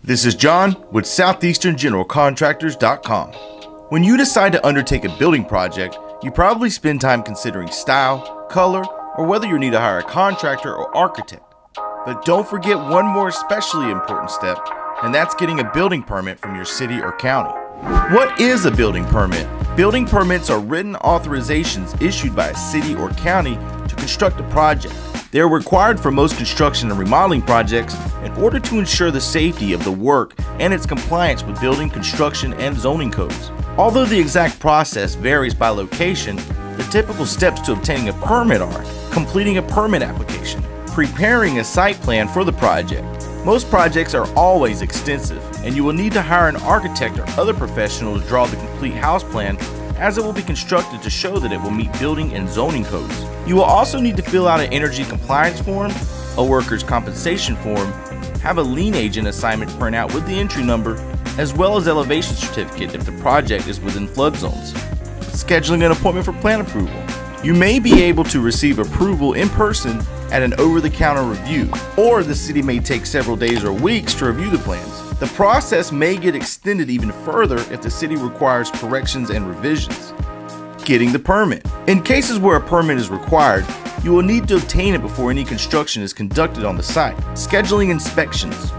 This is John with SoutheasternGeneralContractors.com. When you decide to undertake a building project, you probably spend time considering style, color, or whether you need to hire a contractor or architect. But don't forget one more especially important step, and that's getting a building permit from your city or county. What is a building permit? Building permits are written authorizations issued by a city or county to construct a project. They are required for most construction and remodeling projects in order to ensure the safety of the work and its compliance with building, construction, and zoning codes. Although the exact process varies by location, the typical steps to obtaining a permit are completing a permit application, preparing a site plan for the project. Most projects are always extensive, and you will need to hire an architect or other professional to draw the complete house plan, as it will be constructed to show that it will meet building and zoning codes. You will also need to fill out an energy compliance form, a workers' compensation form, have a lien agent assignment printout with the entry number, as well as elevation certificate if the project is within flood zones. Scheduling an appointment for plan approval. You may be able to receive approval in person at an over-the-counter review, or the city may take several days or weeks to review the plans. The process may get extended even further if the city requires corrections and revisions. Getting the permit. In cases where a permit is required, you will need to obtain it before any construction is conducted on the site. Scheduling inspections.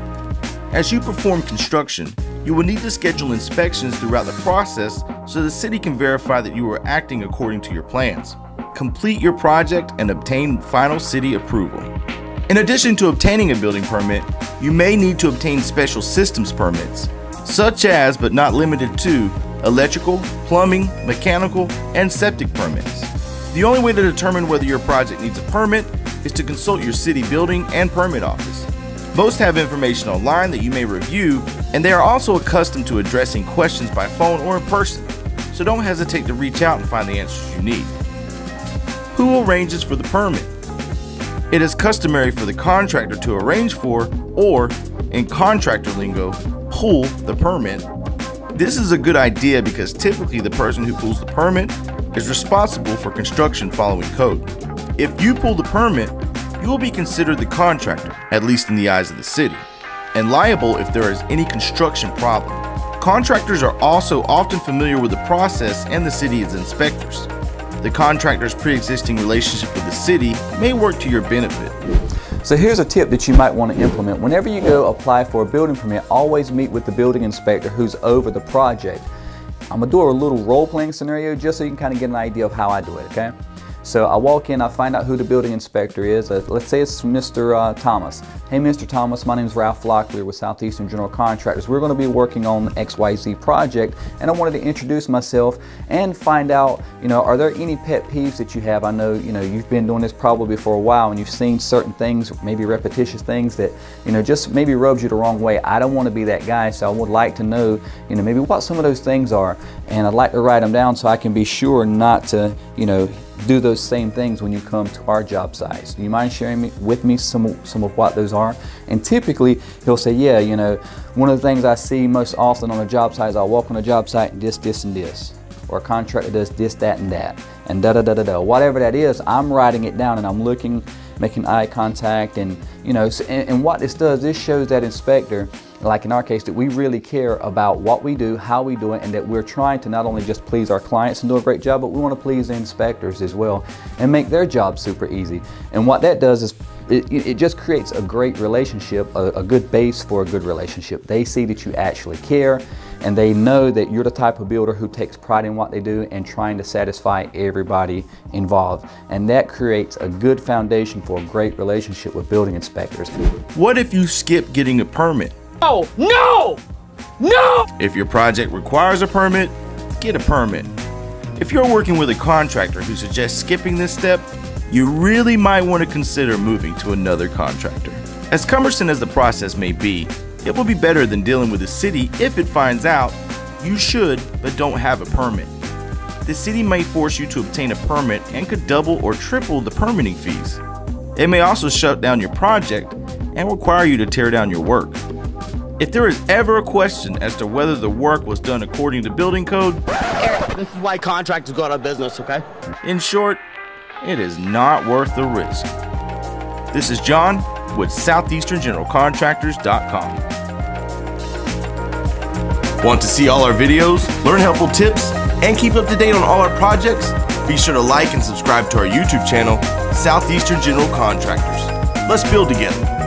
As you perform construction, you will need to schedule inspections throughout the process so the city can verify that you are acting according to your plans. Complete your project and obtain final city approval. In addition to obtaining a building permit, you may need to obtain special systems permits, such as but not limited to electrical, plumbing, mechanical, and septic permits. The only way to determine whether your project needs a permit is to consult your city building and permit office. Most have information online that you may review, and they are also accustomed to addressing questions by phone or in person, so don't hesitate to reach out and find the answers you need. Who arranges for the permit? It is customary for the contractor to arrange for, or, in contractor lingo, pull the permit. This is a good idea because typically the person who pulls the permit is responsible for construction following code. If you pull the permit, you will be considered the contractor, at least in the eyes of the city, and liable if there is any construction problem. Contractors are also often familiar with the process and the city's inspectors. The contractor's pre-existing relationship with the city may work to your benefit. So here's a tip that you might want to implement. Whenever you go apply for a building permit, always meet with the building inspector who's over the project. I'm going to do a little role-playing scenario just so you can kind of get an idea of how I do it, okay? So I walk in, I find out who the building inspector is. Let's say it's Mr. Thomas. Hey, Mr. Thomas, my name is Ralph Locklear with Southeastern General Contractors. We're going to be working on the XYZ project, and I wanted to introduce myself and find out, are there any pet peeves that you have? I know, you've been doing this probably for a while, and you've seen certain things, maybe repetitious things that, just maybe rubs you the wrong way. I don't want to be that guy, so I would like to know, maybe what some of those things are, and I'd like to write them down so I can be sure not to, do those same things when you come to our job sites. Do you mind sharing with me some of what those are? And typically he'll say, yeah, one of the things I see most often on a job site is I'll walk on a job site and this and this, or a contractor does this, that, and that, and da-da-da-da-da. Whatever that is, I'm writing it down and I'm looking, making eye contact, and and what this does, this shows that inspector, like in our case, that we really care about what we do, how we do it, and that we're trying to not only just please our clients and do a great job, but we want to please the inspectors as well and make their job super easy. And what that does is it just creates a great relationship, a good base for a good relationship. They see that you actually care, and they know that you're the type of builder who takes pride in what they do and trying to satisfy everybody involved. And that creates a good foundation for a great relationship with building inspectors. What if you skip getting a permit? Oh, no! No! If your project requires a permit, get a permit. If you're working with a contractor who suggests skipping this step, you really might want to consider moving to another contractor. As cumbersome as the process may be, it will be better than dealing with the city if it finds out you should but don't have a permit. The city may force you to obtain a permit and could double or triple the permitting fees. It may also shut down your project and require you to tear down your work. If there is ever a question as to whether the work was done according to building code, this is why contractors go out of business, okay? In short, it is not worth the risk. This is John with SoutheasternGeneralContractors.com. Want to see all our videos, learn helpful tips, and keep up to date on all our projects? Be sure to like and subscribe to our YouTube channel, Southeastern General Contractors. Let's build together.